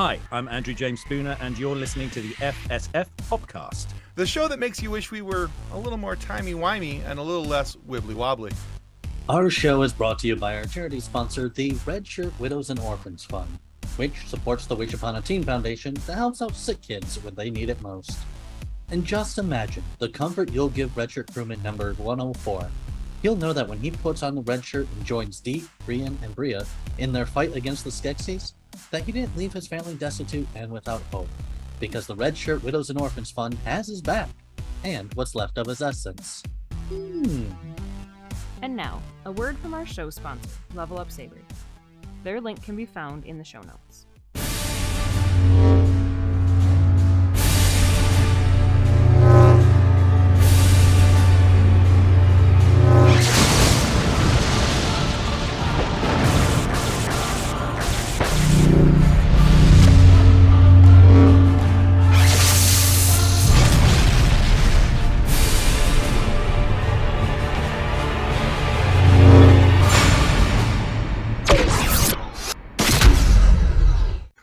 Hi, I'm Andrew James Spooner, and you're listening to the FSF Podcast. The show that makes you wish we were a little more timey-wimey and a little less wibbly-wobbly. Our show is brought to you by our charity sponsor, the Red Shirt Widows and Orphans Fund, which supports the Wish Upon a Teen Foundation that helps out sick kids when they need it most. And just imagine the comfort you'll give Red Shirt crewman number 104. He'll know that when he puts on the red shirt and joins Dee, Brian, and Bria in their fight against the Skeksis, that he didn't leave his family destitute and without hope, because the Red Shirt Widows and Orphans Fund has his back, and what's left of his essence. And now, a word from our show sponsor, Level Up Savory. Their link can be found in the show notes.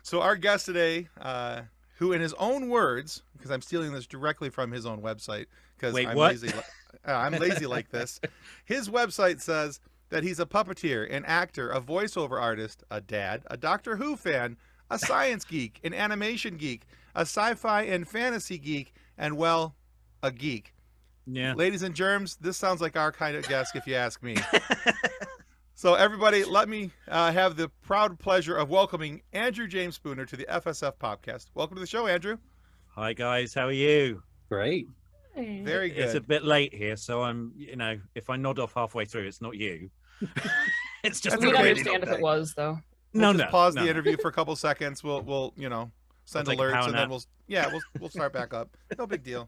So our guest today, who in his own words, because I'm stealing this directly from his own website, because lazy. I'm lazy like this. His website says that he's a puppeteer, an actor, a voiceover artist, a dad, a Doctor Who fan, a science geek, an animation geek, a sci-fi and fantasy geek, and, well, a geek. Yeah. Ladies and germs, this sounds like our kind of guest, if you ask me. So everybody, let me have the proud pleasure of welcoming Andrew James Spooner to the FSF Podcast. Welcome to the show, Andrew. Hi, guys. How are you? Great. Very good. It's a bit late here, so I'm, if I nod off halfway through, it's not you. It's just We'd really understand if it was, though. We'll pause the interview for a couple seconds. We'll send alerts, and then we'll start back up. No big deal.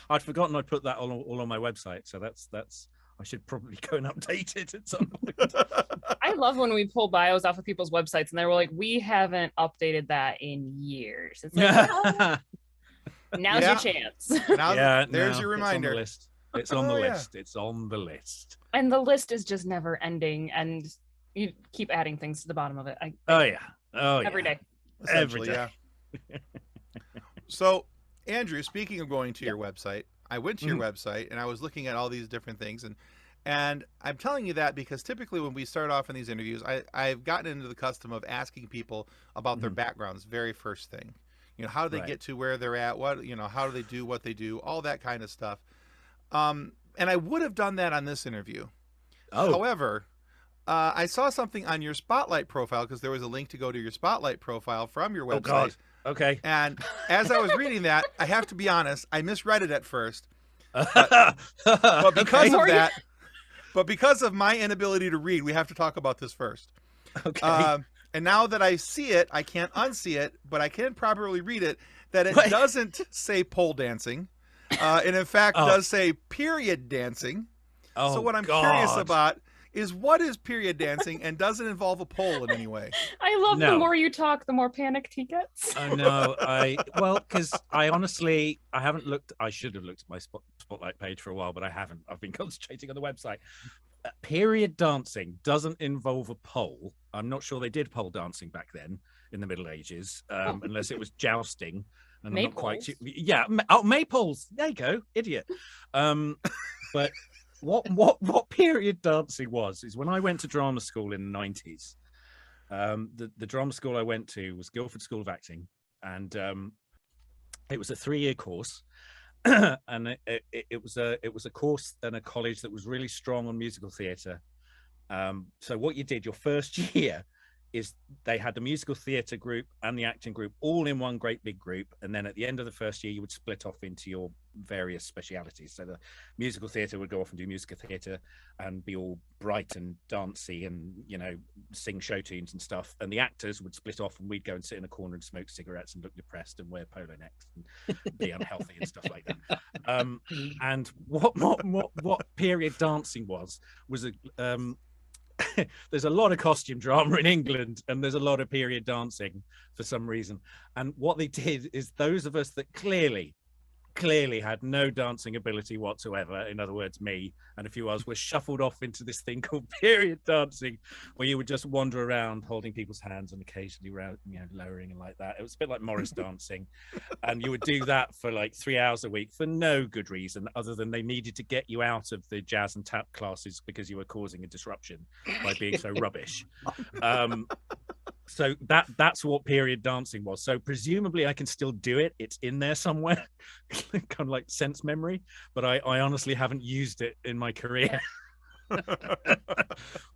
I'd forgotten I'd put that all on my website, so that's I should probably go and update it at some point. I love when we pull bios off of people's websites and they're like, we haven't updated that in years. It's like, well, now's your chance. There's your reminder. It's on the list. It's on the list. And the list is just never ending, and you keep adding things to the bottom of it. Every day. Every day. Yeah. So, Andrew, speaking of going to your website, I went to your website and I was looking at all these different things, and I'm telling you that because typically when we start off in these interviews, I've gotten into the custom of asking people about their backgrounds, very first thing. How do they get to where they're at? What, how do they do what they do? All that kind of stuff. And I would have done that on this interview. Oh. However, I saw something on your Spotlight profile, because there was a link to go to your Spotlight profile from your website. Oh, God. Okay. And as I was reading that, I have to be honest, I misread it at first. But because of my inability to read, we have to talk about this first. Okay. And now that I see it, I can't unsee it, but I can properly read it, that it doesn't say pole dancing. And in fact does say period dancing. Oh, so what I'm curious about is, what is period dancing, and does it involve a pole in any way? I love the more you talk, the more panicked he gets. I know. Because I honestly, I haven't looked. I should have looked at my Spotlight page for a while, but I haven't. I've been concentrating on the website. Period dancing doesn't involve a pole. I'm not sure they did pole dancing back then in the Middle Ages, unless it was jousting. And I'm not quite. Yeah. Maypoles. There you go, idiot. But. What period dancing is when I went to drama school in the 90s. The drama school I went to was Guildford School of Acting, and it was a 3-year course, and it was a course and a college that was really strong on musical theatre. So what you did your first year is they had the musical theatre group and the acting group all in one great big group, and then at the end of the first year you would split off into your various specialities. So the musical theatre would go off and do musical theatre and be all bright and dancey and sing show tunes and stuff, and the actors would split off and we'd go and sit in a corner and smoke cigarettes and look depressed and wear polo necks and be unhealthy and stuff like that. And what period dancing was a there's a lot of costume drama in England, and there's a lot of period dancing for some reason. And what they did is, those of us that clearly clearly had no dancing ability whatsoever. In other words, me and a few others were shuffled off into this thing called period dancing, where you would just wander around holding people's hands and occasionally lowering and like that. It was a bit like Morris dancing, and you would do that for like 3 hours a week for no good reason other than they needed to get you out of the jazz and tap classes because you were causing a disruption by being so rubbish. So that's what period dancing was. So presumably I can still do it. It's in there somewhere, kind of like sense memory, but I honestly haven't used it in my career.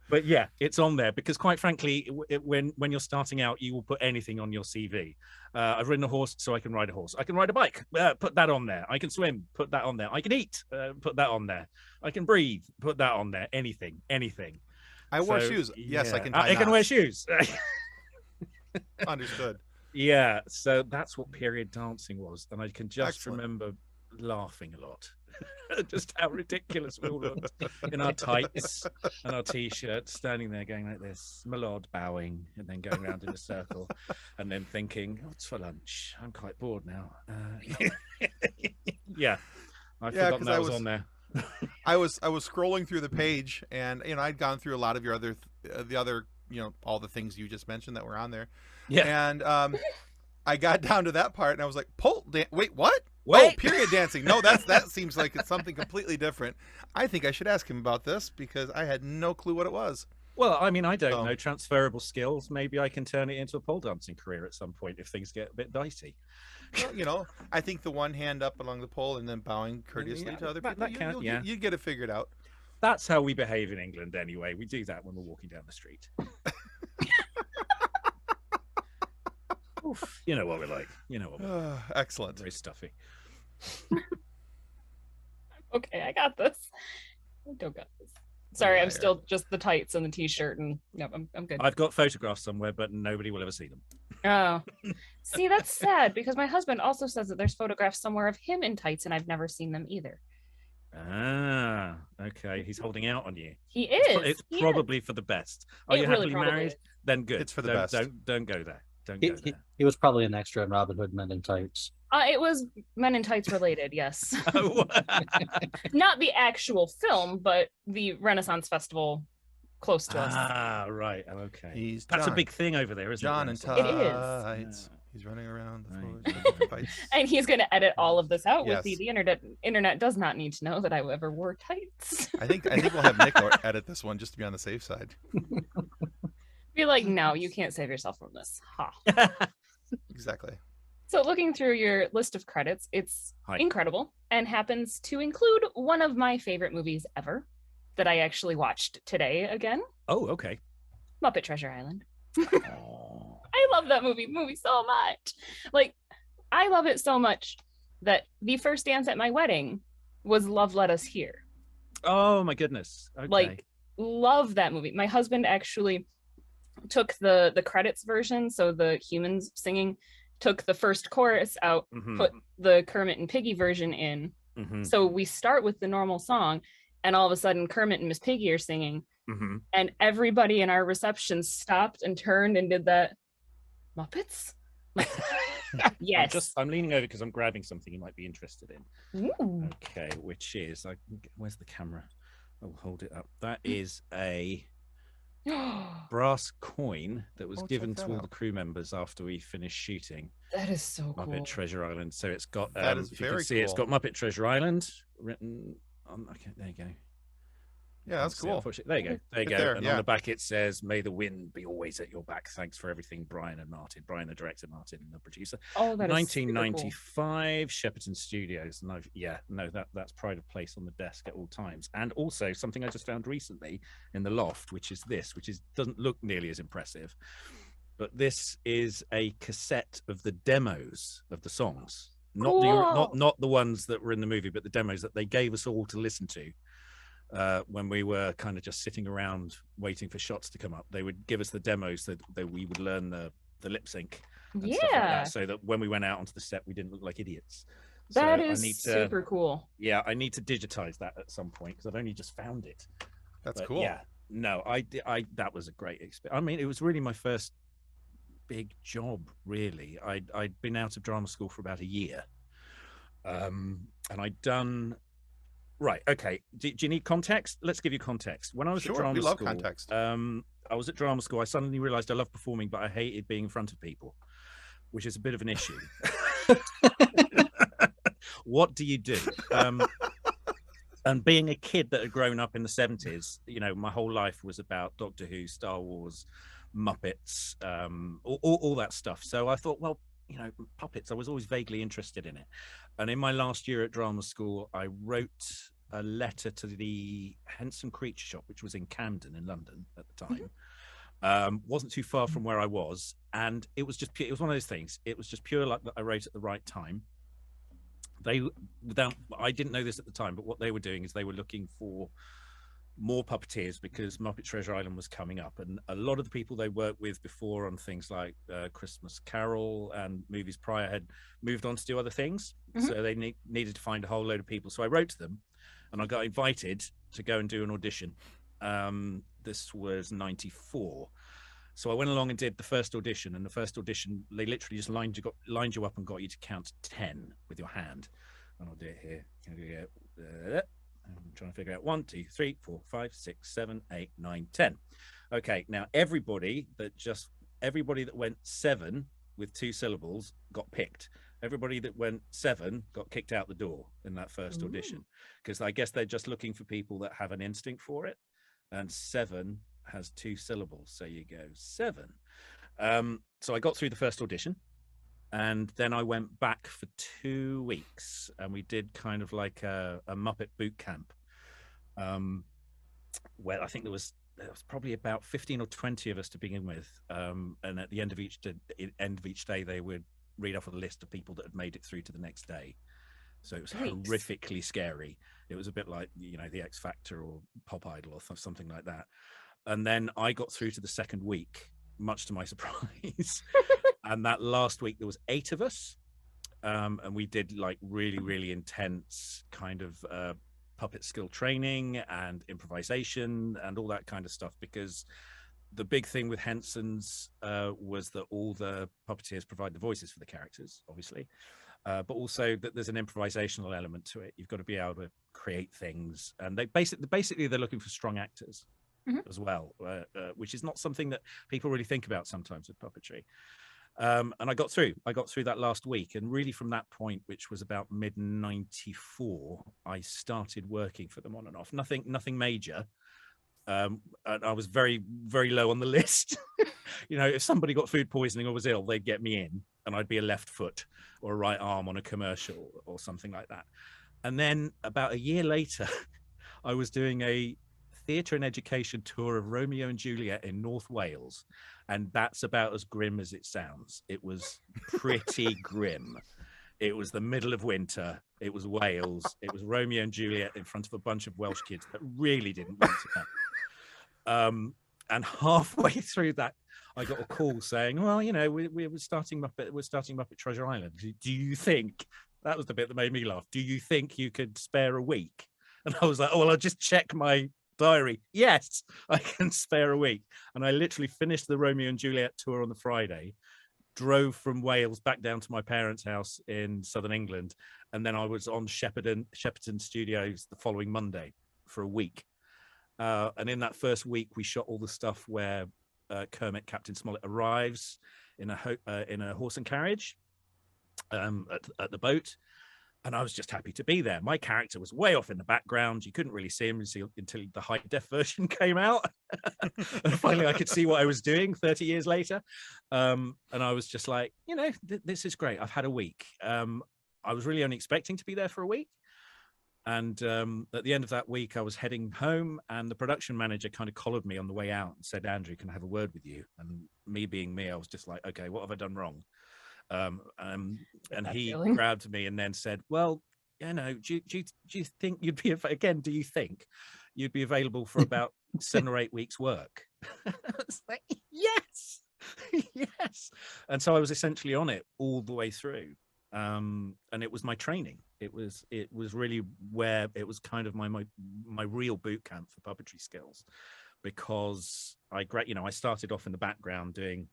But yeah, it's on there because quite frankly, when you're starting out, you will put anything on your CV. I've ridden a horse, so I can ride a horse. I can ride a bike, put that on there. I can swim, put that on there. I can eat, put that on there. I can breathe, put that on there. Anything. I wore shoes. Yes, yeah. I can tie I can wear knots. shoes. Understood. Yeah, so that's what period dancing was, and I can just Excellent. remember laughing a lot, just how ridiculous we all looked in our tights and our t-shirts, standing there going like this, my lord, bowing, and then going around in a circle, and then thinking, "What's for lunch? I'm quite bored now." Yeah, I've forgotten that was on there. I was scrolling through the page, and I'd gone through a lot of your the other all the things you just mentioned that were on there. Yeah, And I got down to that part, and I was like, wait, what? Wait. Oh, period dancing. No, that seems like it's something completely different. I think I should ask him about this because I had no clue what it was. Well, I mean, I don't know transferable skills. Maybe I can turn it into a pole dancing career at some point if things get a bit dicey. Well, I think the one hand up along the pole and then bowing courteously to other people, you get it figured out. That's how we behave in England anyway. We do that when we're walking down the street. Oof, you know what we're like. Excellent. Very stuffy. Okay, I got this. I don't got this. Sorry, I'm still just the tights and the t-shirt, and no, I'm good. I've got photographs somewhere, but nobody will ever see them. Oh, see, that's sad because my husband also says that there's photographs somewhere of him in tights, and I've never seen them either. Ah, okay. He's holding out on you. He is. It's probably for the best. Are you happily married? Is. Then good. It's for the best. Don't go there. Don't go there. He was probably an extra in Robin Hood Men in Tights. It was Men in Tights related, yes. Oh. Not the actual film, but the Renaissance Festival close to us. Ah, right. Okay. That's a big thing over there, isn't John it? and It tights. is. He's running around Right. the floor. And he's going to edit all of this out with Yes. the internet. Internet does not need to know that I ever wore tights. I think we'll have Nick edit this one just to be on the safe side. Be like, no, you can't save yourself from this. Ha. Exactly. So looking through your list of credits, it's incredible and happens to include one of my favorite movies ever that I actually watched today again. Oh, okay. Muppet Treasure Island. Oh. I love that movie so much. Like, I love it so much that the first dance at my wedding was Love Let Us Hear. Oh my goodness. Okay. Like, love that movie. My husband actually took the credits version, so the humans singing, took the first chorus out, put the Kermit and Piggy version in. So we start with the normal song, and all of a sudden Kermit and Miss Piggy are singing, and everybody in our reception stopped and turned and did that. Muppets? Like, yes. I'm leaning over because I'm grabbing something you might be interested in. Ooh. Okay, which is where's the camera? I'll hold it up. That is a brass coin that was given to all the crew members after we finished shooting. That is so cool. Muppet Treasure Island. So it's got that is if you very can see cool. it's got Muppet Treasure Island written on. Okay, there you go. Yeah, that's cool. There you go. There you go. There, and on the back it says, "May the wind be always at your back. Thanks for everything, Brian and Martin." Brian, the director, Martin, the producer. Oh, that is 1995, Shepperton Studios. And that's pride of place on the desk at all times. And also something I just found recently in the loft, which doesn't look nearly as impressive, but this is a cassette of the demos of the songs, not the ones that were in the movie, but the demos that they gave us all to listen to. When we were kind of just sitting around waiting for shots to come up, they would give us the demos that we would learn the lip sync and stuff like that, so that when we went out onto the set we didn't look like idiots. That is super cool. Yeah, I need to digitize that at some point because I've only just found it. That's cool. Yeah, no, I that was a great experience. I mean, it was really my first big job, really. I'd been out of drama school for about a year. And I'd done right. Okay. Do you need context? Let's give you context. When I was at Sure, drama we love school, context. I was at drama school. I suddenly realized I loved performing, but I hated being in front of people, which is a bit of an issue. What do you do? And being a kid that had grown up in the 70s, you know, my whole life was about Doctor Who, Star Wars, Muppets, all that stuff. So I thought, well, you know, puppets, I was always vaguely interested in it. And in my last year at drama school, I wrote a letter to the Henson Creature Shop, which was in Camden in London at the time. Wasn't too far from where I was. And it was just pure, it was one of those things. It was just pure luck that I wrote at the right time. I didn't know this at the time, but what they were doing is they were looking for more puppeteers because Muppet Treasure Island was coming up, and a lot of the people they worked with before on things like Christmas Carol and movies prior had moved on to do other things. So they needed to find a whole load of people. So I wrote to them, and I got invited to go and do an audition. This was '94. So I went along and did the first audition, and the first audition, they literally just lined you up and got you to count 10 with your hand. And I'll do it here. I'm trying to figure out 1, 2, 3, 4, 5, 6, 7, 8, 9, 10. Okay, now everybody that went 7 with 2 syllables got picked. Everybody that went 7 got kicked out the door in that first audition, because I guess they're just looking for people that have an instinct for it. And 7 has 2 syllables, so you go 7. So I got through the first audition, and then I went back for 2 weeks, and we did kind of like a Muppet boot camp, where I think there was probably about 15 or 20 of us to begin with, and at the end of each day they would read off a list of people that had made it through to the next day. So it was horrifically scary. It was a bit like, you know, the X Factor or Pop Idol or something like that. And then I got through to the second week, much to my surprise. And that last week there was 8 of us, and we did like really, really intense kind of puppet skill training and improvisation and all that kind of stuff, because the big thing with Henson's was that all the puppeteers provide the voices for the characters, obviously, but also that there's an improvisational element to it. You've got to be able to create things, and they basically they're looking for strong actors as well, which is not something that people really think about sometimes with puppetry. And I got through that last week, and really from that point, which was about mid '94, I started working for them on and off. Nothing major. And I was very, very low on the list. You know, if somebody got food poisoning or was ill, they'd get me in, and I'd be a left foot or a right arm on a commercial or something like that. And then about a year later, I was doing a theatre and education tour of Romeo and Juliet in North Wales, and that's about as grim as it sounds. It was pretty grim. It was the middle of winter. It was Wales. It was Romeo and Juliet in front of a bunch of Welsh kids that really didn't want to know. And halfway through that, I got a call saying, "Well, you know, we're starting Muppet Treasure Island. Do you think?" That was the bit that made me laugh. "Do you think you could spare a week?" And I was like, "Oh, well, I'll just check my diary. Yes, I can spare a week." And I literally finished the Romeo and Juliet tour on the Friday, drove from Wales back down to my parents' house in southern England, and then I was on Shepperton Studios the following Monday for a week. And in that first week, we shot all the stuff where Kermit, Captain Smollett, arrives in a horse and carriage at the boat. And I was just happy to be there. My character was way off in the background. You couldn't really see him until the high def version came out. And finally I could see what I was doing 30 years later. And I was just like, you know, this is great. I've had a week. I was really only expecting to be there for a week. And at the end of that week, I was heading home, and the production manager kind of collared me on the way out and said, "Andrew, can I have a word with you?" And me being me, I was just like, okay, what have I done wrong? And he grabbed me and then said, "Well, you know, do you think you'd be, again, do you think you'd be available for about 7 or 8 weeks work?" I was like, yes, yes. And so I was essentially on it all the way through. And it was my training. It was really where it was kind of my real boot camp for puppetry skills, because I started off in the background doing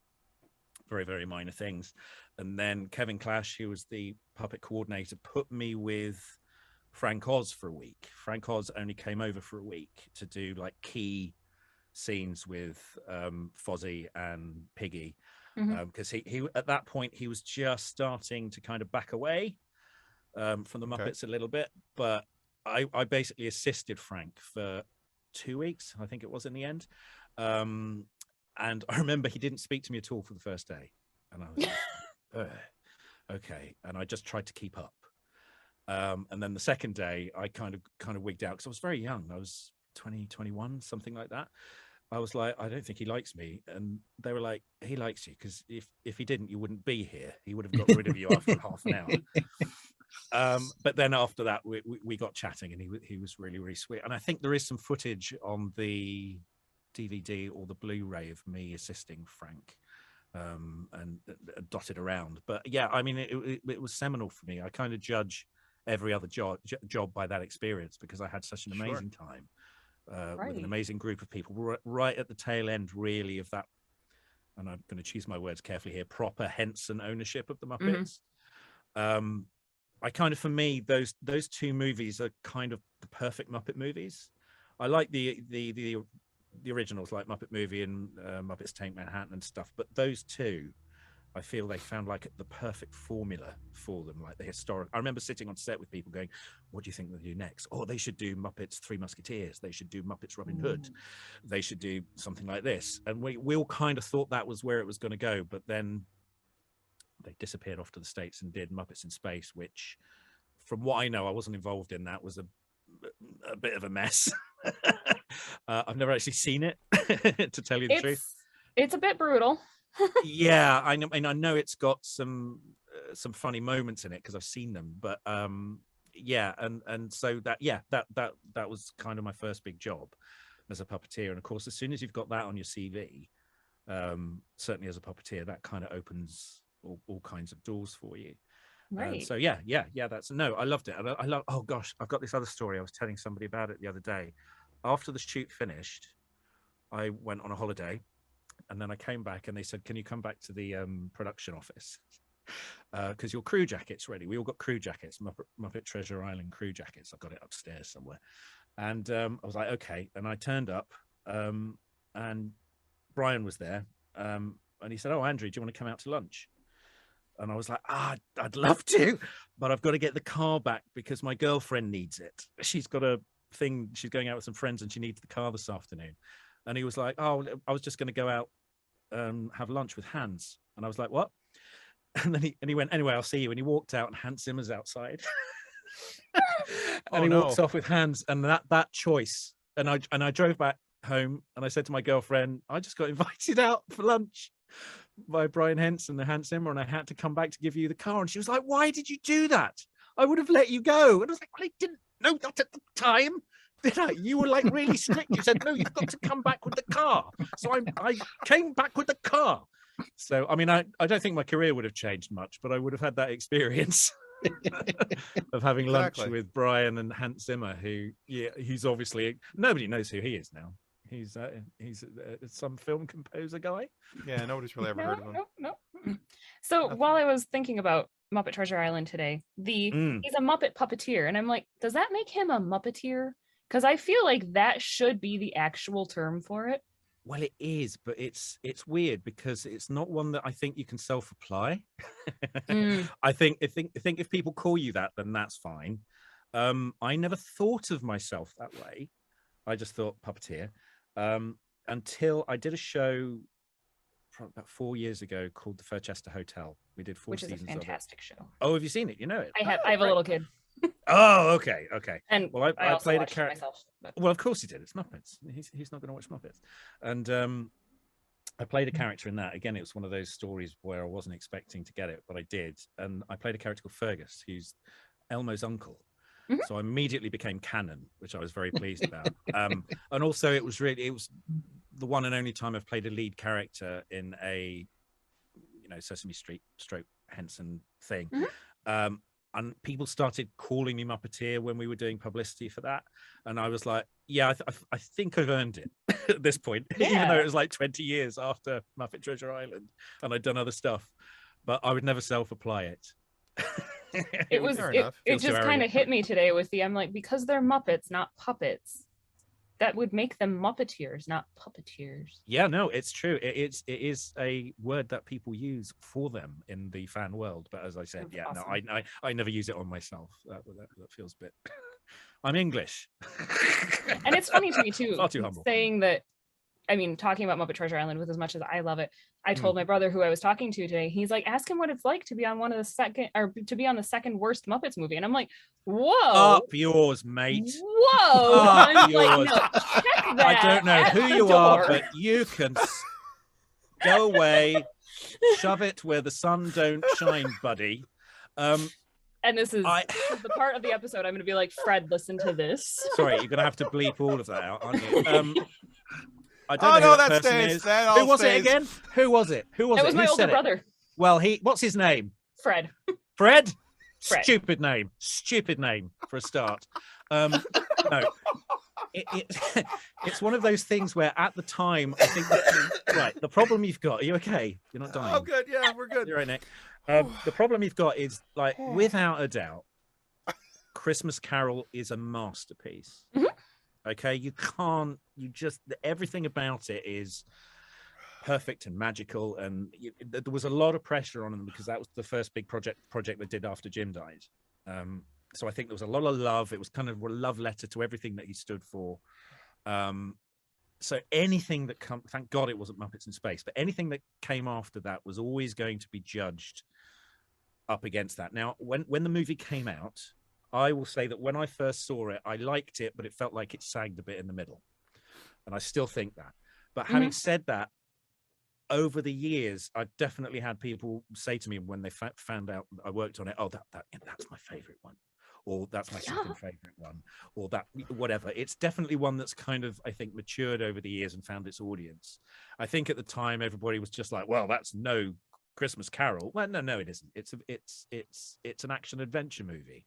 very, very minor things. And then Kevin Clash, who was the puppet coordinator, put me with Frank Oz for a week. Frank Oz only came over for a week to do like key scenes with Fozzie and Piggy, because he at that point he was just starting to kind of back away from the Muppets a little bit. But I basically assisted Frank for 2 weeks, I think it was in the end. And I remember he didn't speak to me at all for the first day, and I was like, okay. And I just tried to keep up. And then the second day, I kind of wigged out because I was very young. I was 20, 21, something like that. I was like, I don't think he likes me. And they were like, he likes you, because if he didn't, you wouldn't be here. He would have got rid of you after half an hour. But then after that, we got chatting, and he was really, really sweet. And I think there is some footage on the DVD or the Blu-ray of me assisting Frank, and dotted around. But yeah, I mean, it was seminal for me. I kind of judge every other job by that experience, because I had such an amazing time with an amazing group of people right at the tail end, really, of that. And I'm going to choose my words carefully here, proper Henson ownership of the Muppets. I kind of, for me, those two movies are kind of the perfect Muppet movies. I like the originals, like Muppet Movie and Muppets Take Manhattan and stuff, but those two, I feel they found like the perfect formula for them, like the historic. I remember sitting on set with people going, what do you think they'll do next? Oh, they should do Muppets Three Musketeers. They should do Muppets Robin Hood. They should do something like this. And we all kind of thought that was where it was going to go. But then they disappeared off to the States and did Muppets in Space, which, from what I know, I wasn't involved in. That was a bit of a mess. I've never actually seen it, to tell you the truth. It's a bit brutal. Yeah, I know, and I know it's got some funny moments in it because I've seen them. But yeah, and so that was kind of my first big job as a puppeteer. And of course, as soon as you've got that on your CV, certainly as a puppeteer, that kind of opens all kinds of doors for you. Right. So yeah, I loved it. I love. Oh gosh, I've got this other story. I was telling somebody about it the other day. After the shoot finished, I went on a holiday. And then I came back and they said, can you come back to the production office? Because your crew jacket's ready. We all got crew jackets, Muppet Treasure Island crew jackets. I've got it upstairs somewhere. And I was like, okay. And I turned up and Brian was there. And he said, oh, Andrew, do you want to come out to lunch? And I was like, I'd love to, but I've got to get the car back because my girlfriend needs it. She's got a thing. She's going out with some friends and she needs the car this afternoon. And he was like, oh, I was just going to go out have lunch with Hans. And I was like, what? And then he went, anyway, I'll see you. And he walked out and Hans Zimmer's outside. And he walks off with Hans. And that choice. And I drove back home and I said to my girlfriend, I just got invited out for lunch by Brian Henson and Hans Zimmer, and I had to come back to give you the car. And she was like, why did you do that? I would have let you go. And I was like, well, I didn't know that at the time. Did I? You were like really strict. You said, no, you've got to come back with the car. So I came back with the car. So, I mean, I don't think my career would have changed much, but I would have had that experience of having lunch with Brian and Hans Zimmer, he's obviously, nobody knows who he is now. He's some film composer guy. Yeah, nobody's really ever heard of him. No. So while I was thinking about Muppet Treasure Island today, he's a Muppet puppeteer, and I'm like, does that make him a Muppeteer? Because I feel like that should be the actual term for it. Well, it is, but it's weird because it's not one that I think you can self-apply. I think if people call you that, then that's fine. I never thought of myself that way. I just thought puppeteer until I did a show about 4 years ago called The Furchester Hotel. We did 4 seasons of it. Which is a fantastic show. Oh, have you seen it? You know it? I have a little kid. Oh, okay. And well, I also played a character character. Well, of course he did. It's Muppets. He's not going to watch Muppets. And I played a character in that. Again, it was one of those stories where I wasn't expecting to get it, but I did. And I played a character called Fergus, who's Elmo's uncle. So I immediately became canon, which I was very pleased about. And also, it was the one and only time I've played a lead character in a Sesame Street stroke Henson thing. and people started calling me Muppeteer when we were doing publicity for that, and I was like, yeah, I think I've earned it at this point, even though it was like 20 years after Muppet Treasure Island and I'd done other stuff, but I would never self-apply it. It just kind of hit me today with I'm like, because they're Muppets, not puppets, that would make them Muppeteers, not puppeteers. Yeah, no, it's true. It is a word that people use for them in the fan world. But as I said, That's yeah, awesome. no, I never use it on myself. That feels a bit. I'm English. And it's funny to me too, Far too humble. saying that. I mean, talking about Muppet Treasure Island with as much as I love it, I told my brother who I was talking to today, he's like, ask him what it's like to be on to be on the second worst Muppets movie. And I'm like, whoa. Up yours, mate. Whoa. I'm yours. like, no, check that I don't know who you are, but you can go away, shove it where the sun don't shine, buddy. And this is the part of the episode I'm going to be like, Fred, listen to this. Sorry, you're going to have to bleep all of that out, aren't you? I don't know no, who that person stays. is. That all Who was stays. it again? Who was it? It was my older brother. Well, what's his name? Fred. Fred? Fred. Stupid name for a start. No, it's one of those things where at the time I think right. The problem you've got. Are you okay? You're not dying. Oh, good. Yeah, we're good. You're right, Nick. The problem you've got is like without a doubt, Christmas Carol is a masterpiece. Mm-hmm. Okay, everything about it is perfect and magical, and there was a lot of pressure on them because that was the first big project they did after Jim died. So I think there was a lot of love. It was kind of a love letter to everything that he stood for. So anything that thank God it wasn't Muppets in Space, but anything that came after that was always going to be judged up against that. Now, when the movie came out, I will say that when I first saw it, I liked it, but it felt like it sagged a bit in the middle. And I still think that. But having said that, over the years, I've definitely had people say to me when they found out I worked on it, oh, that's my favorite one. Or that's my second favorite one. Or that, whatever. It's definitely one that's kind of, I think, matured over the years and found its audience. I think at the time, everybody was just like, well, that's no Christmas Carol. Well, no, it isn't. It's an action adventure movie,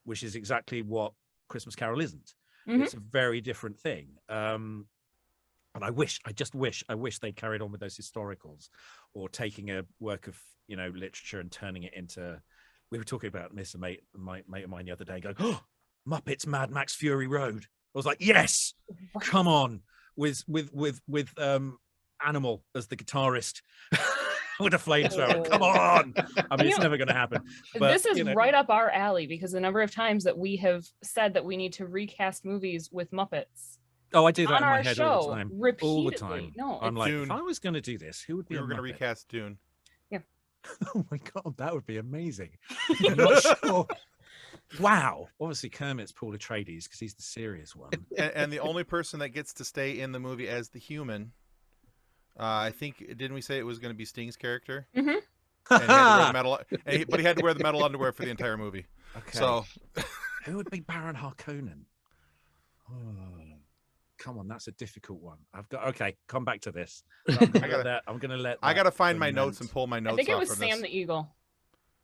which is exactly what Christmas Carol isn't. Mm-hmm. It's a very different thing. And I just wish they carried on with those historicals, or taking a work of literature and turning it into. We were talking about this, a mate of mine the other day, going, "Oh, Muppets Mad Max Fury Road." I was like, "Yes, come on!" With Animal as the guitarist. With a flamethrower. Come on. I mean, it's never going to happen. But, this is right up our alley because the number of times that we have said that we need to recast movies with Muppets. Oh, I do that on in my our head show, all the time. repeatedly. All the time. No, I'm like, Dune. if I was going to do this, who would be We were going to recast Dune. Yeah. Oh my God, that would be amazing. I'm not sure. Wow. Obviously, Kermit's Paul Atreides because he's the serious one. And the only person that gets to stay in the movie as the human, I think, didn't we say it was going to be Sting's character? Mm-hmm. And he had to wear the metal, but he had to wear the metal underwear for the entire movie. Okay. So, who would be Baron Harkonnen? Oh, come on, that's a difficult one. Come back to this. I'm gonna let. I gotta find my notes and pull my notes. I think it was from Sam this. the Eagle.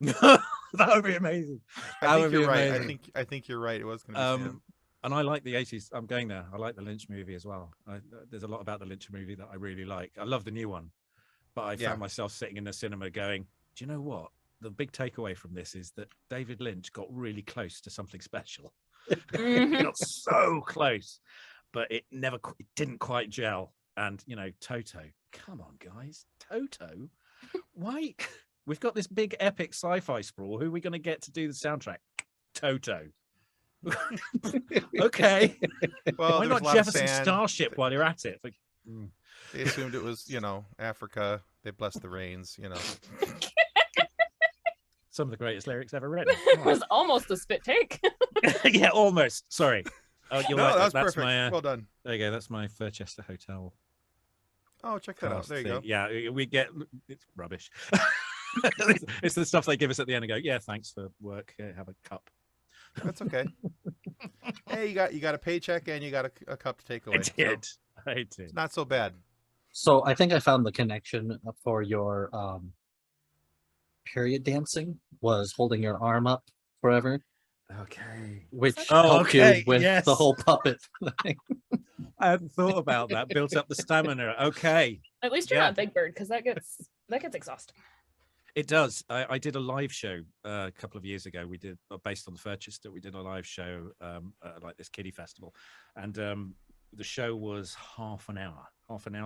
That would be amazing. I think you're right. I think you're right. It was gonna be Sam. And I like the 80s. I'm going there. I like the Lynch movie as well. There's a lot about the Lynch movie that I really like. I love the new one, but I found myself sitting in the cinema going, do you know what? The big takeaway from this is that David Lynch got really close to something special. He got so close, but it didn't quite gel. And, Toto. Come on, guys. Toto? Why? We've got this big epic sci-fi sprawl. Who are we going to get to do the soundtrack? Toto. Okay. Well, why not Jefferson Starship while you're at it? They assumed it was, Africa. They blessed the rains, Some of the greatest lyrics ever written. It was almost a spit take. Yeah, almost. Sorry. Oh, you're right. That's perfect. My, well done. There you go. That's my Furchester Hotel. Oh, check that out. There you go. Yeah, it's rubbish. It's the stuff they give us at the end and go, yeah, thanks for work. Have a cup. That's okay. Hey, you got a paycheck and you got a cup to take away. I did. It's not so bad. So I think I found the connection for your period dancing was holding your arm up forever, Okay. which Oh, helped okay, you with yes. the whole puppet thing. I hadn't thought about that. Built up the stamina. Okay. At least you're Yeah. not Big Bird, because that gets exhausting. It does. I did a live show a couple of years ago. We did, based on the Furchester, we did a live show like this kiddie festival. And the show was half an hour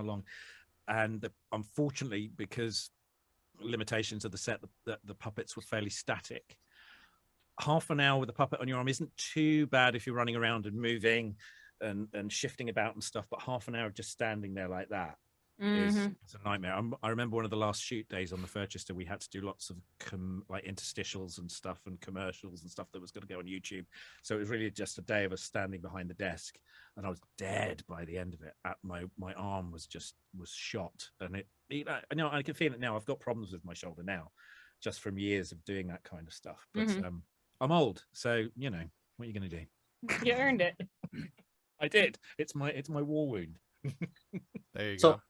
long. And unfortunately, because limitations of the set, the puppets were fairly static. Half an hour with a puppet on your arm isn't too bad if you're running around and moving and shifting about and stuff, but half an hour of just standing there like that is it's a nightmare. I remember one of the last shoot days on the Furchester, we had to do lots of like interstitials and stuff and commercials and stuff that was going to go on YouTube. So it was really just a day of us standing behind the desk, and I was dead by the end of it. My arm was shot, and I know I can feel it now. I've got problems with my shoulder now, just from years of doing that kind of stuff. But I'm old, so you know what are you going to do? You earned it. I did. It's my war wound. There you So go.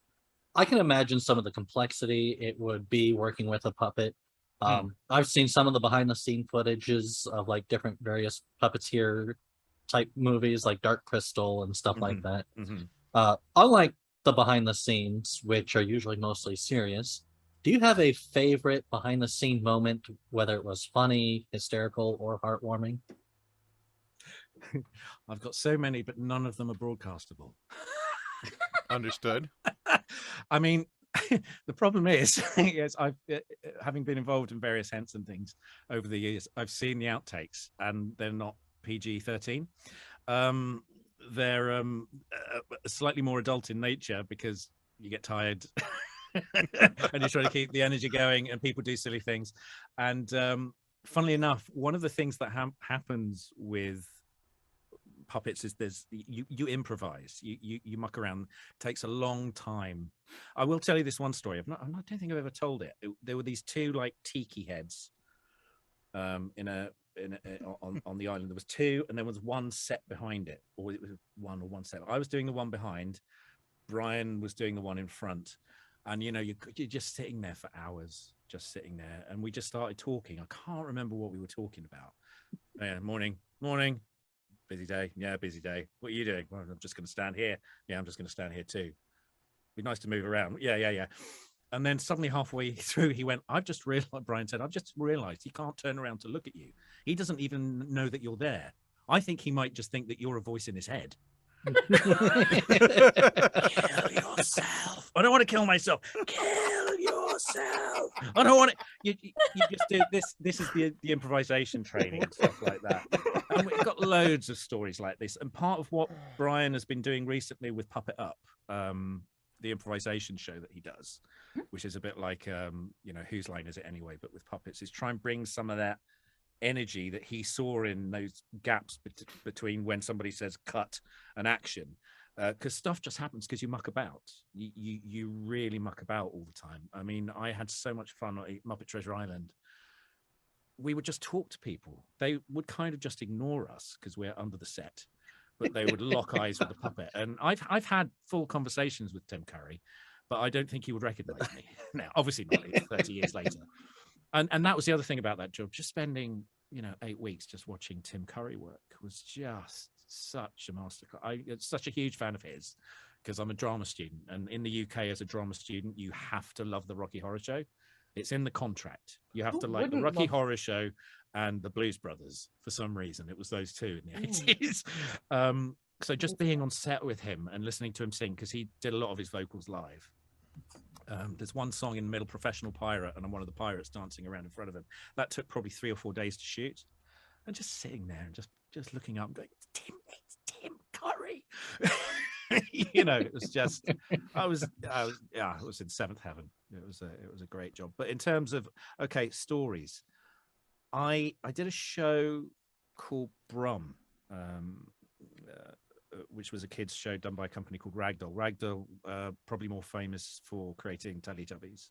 I can imagine some of the complexity it would be working with a puppet. I've seen some of the behind the scene footages of like different various Puppeteer type movies like Dark Crystal and stuff like that. Unlike the behind the scenes, which are usually mostly serious, do you have a favorite behind the scene moment, whether it was funny, hysterical, or heartwarming? I've got so many, but none of them are broadcastable. Understood. I mean, the problem is, yes, I've having been involved in various Henson things over the years, I've seen the outtakes, and they're not PG-13. They're slightly more adult in nature because you get tired and you're trying to keep the energy going, and people do silly things. And funnily enough, one of the things that happens with puppets is you improvise, you muck around. It takes a long time. I will tell you this one story. I don't think I've ever told it. There were these two like tiki heads on the island. There was two, and there was one set behind it, or it was one set. I was doing the one behind, Brian was doing the one in front, and you know you're just sitting there for hours, just sitting there, and we just started talking. I can't remember what we were talking about. Yeah, morning. Busy day. Yeah, busy day. What are you doing? Well, I'm just going to stand here. Yeah, I'm just going to stand here too. Be nice to move around. Yeah. And then suddenly halfway through, he went, I've just realized, like Brian said, I've just realized he can't turn around to look at you. He doesn't even know that you're there. I think he might just think that you're a voice in his head. Kill yourself. I don't want to kill myself. Kill yourself. I don't want to. You just do this. This is the improvisation training and stuff like that. And we've got loads of stories like this. And part of what Brian has been doing recently with Puppet Up, the improvisation show that he does, which is a bit like, whose line is it anyway? But with puppets, is try and bring some of that energy that he saw in those gaps between when somebody says cut and action, because stuff just happens because you muck about. You really muck about all the time. I mean, I had so much fun at Muppet Treasure Island. We would just talk to people. They would kind of just ignore us because we're under the set, but they would lock eyes with the puppet. And I've had full conversations with Tim Curry, but I don't think he would recognize me now. Obviously not. It's 30 years later. And that was the other thing about that job. Just spending 8 weeks just watching Tim Curry work was just such a masterclass. I'm such a huge fan of his because I'm a drama student, and in the UK as a drama student you have to love the Rocky Horror Show. It's in the contract. You have to like the Rocky Horror Show and the Blues Brothers for some reason. It was those two in the 80s. So just being on set with him and listening to him sing, because he did a lot of his vocals live. There's one song in the middle, Professional Pirate, and I'm one of the pirates dancing around in front of him. That took probably 3 or 4 days to shoot. And just sitting there and just looking up and going, it's Tim Curry. It was just, I was in seventh heaven. It was a great job. But in terms of, stories, I did a show called Brum, which was a kids show done by a company called Ragdoll. Ragdoll, probably more famous for creating Teletubbies.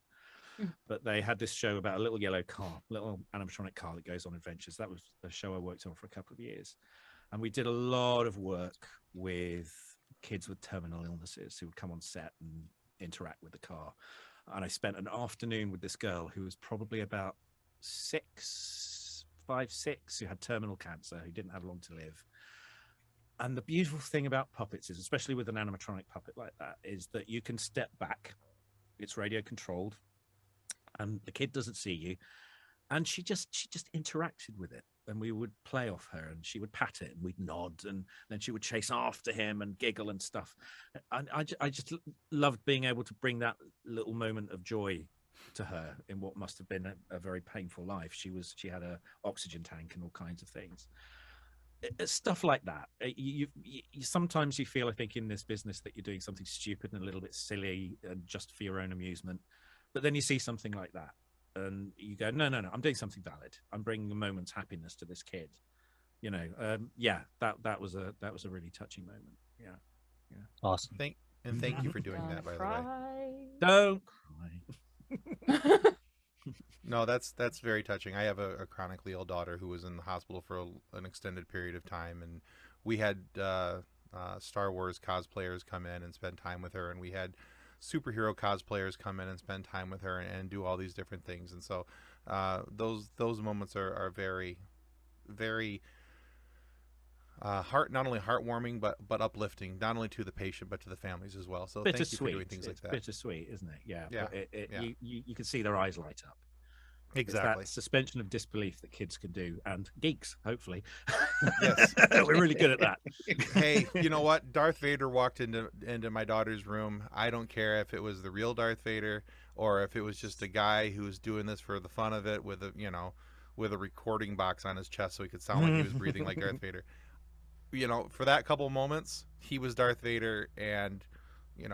But they had this show about a little yellow car, little animatronic car that goes on adventures. That was a show I worked on for a couple of years. And we did a lot of work with kids with terminal illnesses who would come on set and interact with the car. And I spent an afternoon with this girl who was probably about 6, 5, 6, who had terminal cancer, who didn't have long to live. And the beautiful thing about puppets is, especially with an animatronic puppet like that, is that you can step back. It's radio controlled, and the kid doesn't see you. And she just interacted with it, and we would play off her, and she would pat it, and we'd nod, and then she would chase after him and giggle and stuff. And I just loved being able to bring that little moment of joy to her in what must have been a very painful life. She had a oxygen tank and all kinds of things. Stuff like that. You sometimes you feel, I think, in this business that you're doing something stupid and a little bit silly and just for your own amusement, but then you see something like that and you go, no, I'm doing something valid. I'm bringing a moment's happiness to this kid. You know, that was a really touching moment. Yeah. Awesome. Thank you for doing that, by the way. Don't cry. No, that's very touching. I have a chronically ill daughter who was in the hospital for an extended period of time, and we had Star Wars cosplayers come in and spend time with her, and we had superhero cosplayers come in and spend time with her and do all these different things. And so those moments are very, very not only heartwarming but uplifting, not only to the patient but to the families as well. So thank you for doing things like that. Bittersweet, isn't it? Yeah. Yeah. You can see their eyes light up. Exactly. It's that suspension of disbelief that kids can do, and geeks, hopefully. Yes. We're really good at that. Hey, you know what? Darth Vader walked into my daughter's room. I don't care if it was the real Darth Vader or if it was just a guy who was doing this for the fun of it with a recording box on his chest so he could sound like he was breathing like Darth Vader. You know, for that couple moments, he was Darth Vader, and it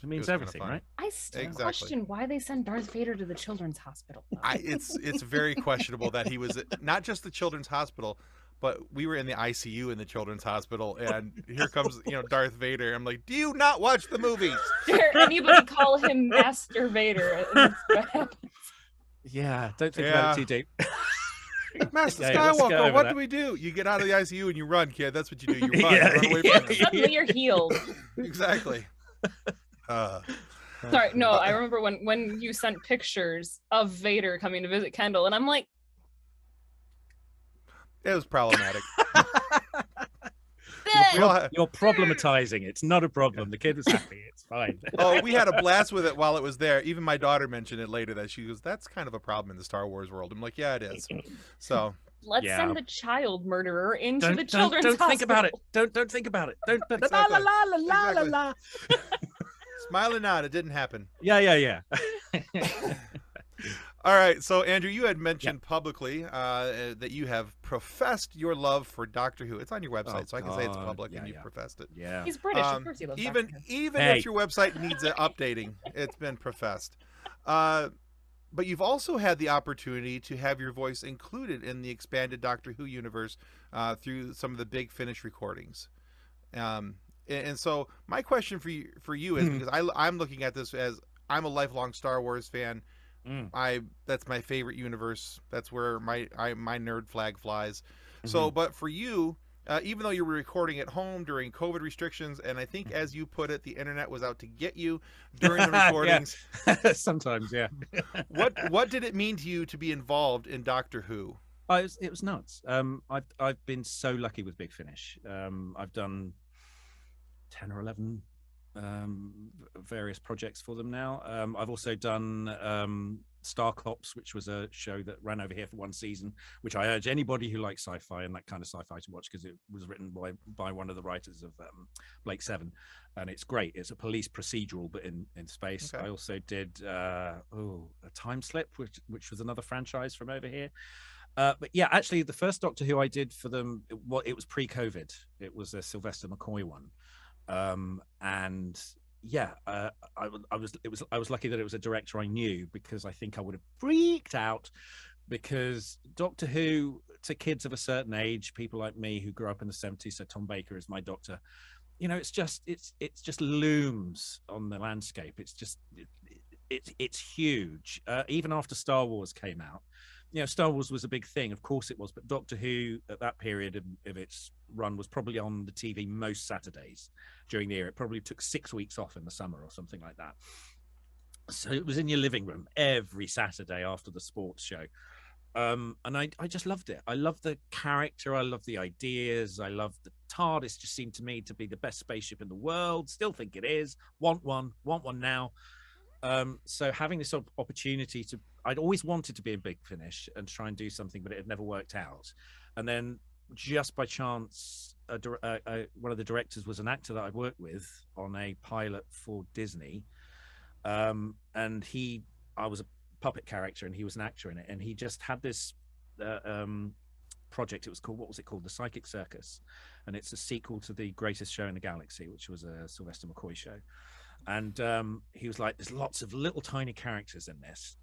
means was everything, kind of fun. right? I still question why they send Darth Vader to the children's hospital. It's very questionable that he was not just the children's hospital, but we were in the ICU in the children's hospital, and here comes Darth Vader. I'm like, do you not watch the movies? Dare anybody call him Master Vader? That's what happens. Yeah, don't think about it too deep. Master let's go Skywalker, over what that. do we do? You get out of the ICU and you run, kid. That's what you do. You run. You run away from him. Suddenly you're healed. Exactly. Sorry, no, I remember when you sent pictures of Vader coming to visit Kendall, and I'm like, it was problematic. You're problematizing. It's not a problem. The kid was happy. It's fine. Oh, we had a blast with it while it was there. Even my daughter mentioned it later that she goes, "That's kind of a problem in the Star Wars world." I'm like, "Yeah, it is." So let's send the child murderer into the children's hospital. Don't think about it. Don't think about it. Don't. Exactly. La. Smile and nod. It didn't happen. Yeah. All right. So, Andrew, you had mentioned publicly that you have professed your love for Doctor Who. It's on your website, so I can say it's public, and you've professed it. Yeah. He's British. Of course he loves Doctor Who. Even if your website needs updating, it's been professed. But you've also had the opportunity to have your voice included in the expanded Doctor Who universe through some of the Big Finish recordings. And so my question for you is, because I'm looking at this as I'm a lifelong Star Wars fan. That's my favorite universe. That's where my nerd flag flies. So, but for you, even though you were recording at home during COVID restrictions, and I think, as you put it, the internet was out to get you during the recordings. Sometimes, yeah. What did it mean to you to be involved in Doctor Who? It was nuts. I've been so lucky with Big Finish. I've done 10 or 11 various projects for them now. I've also done Star Cops, which was a show that ran over here for one season, which I urge anybody who likes sci-fi and that kind of sci-fi to watch, because it was written by one of the writers of Blake Seven, and it's great. It's a police procedural, but in space. Okay. I also did a Time Slip, which was another franchise from over here. But yeah, actually, the first Doctor Who I did for them, it was pre-COVID. It was a Sylvester McCoy one. And yeah, I was lucky that it was a director I knew, because I think I would have freaked out, because Doctor Who to kids of a certain age, people like me who grew up in the 70s, so Tom Baker is my Doctor, it's just looms on the landscape. It's huge. Even after Star Wars came out, Star Wars was a big thing, of course it was, but Doctor Who at that period of its run was probably on the TV most Saturdays during the year. It probably took 6 weeks off in the summer or something like that. So it was in your living room every Saturday after the sports show. And I just loved it. I love the character. I love the ideas. I love the TARDIS. Just seemed to me to be the best spaceship in the world. Still think it is. Want one now. So having this opportunity to, I'd always wanted to be in Big Finish and try and do something, but it had never worked out. And then just by chance, one of the directors was an actor that I'd worked with on a pilot for Disney. And I was a puppet character and he was an actor in it, and he just had this project. It was called, what was it called? The Psychic Circus, and it's a sequel to The Greatest Show in the Galaxy, which was a Sylvester McCoy show. And he was like, there's lots of little tiny characters in this.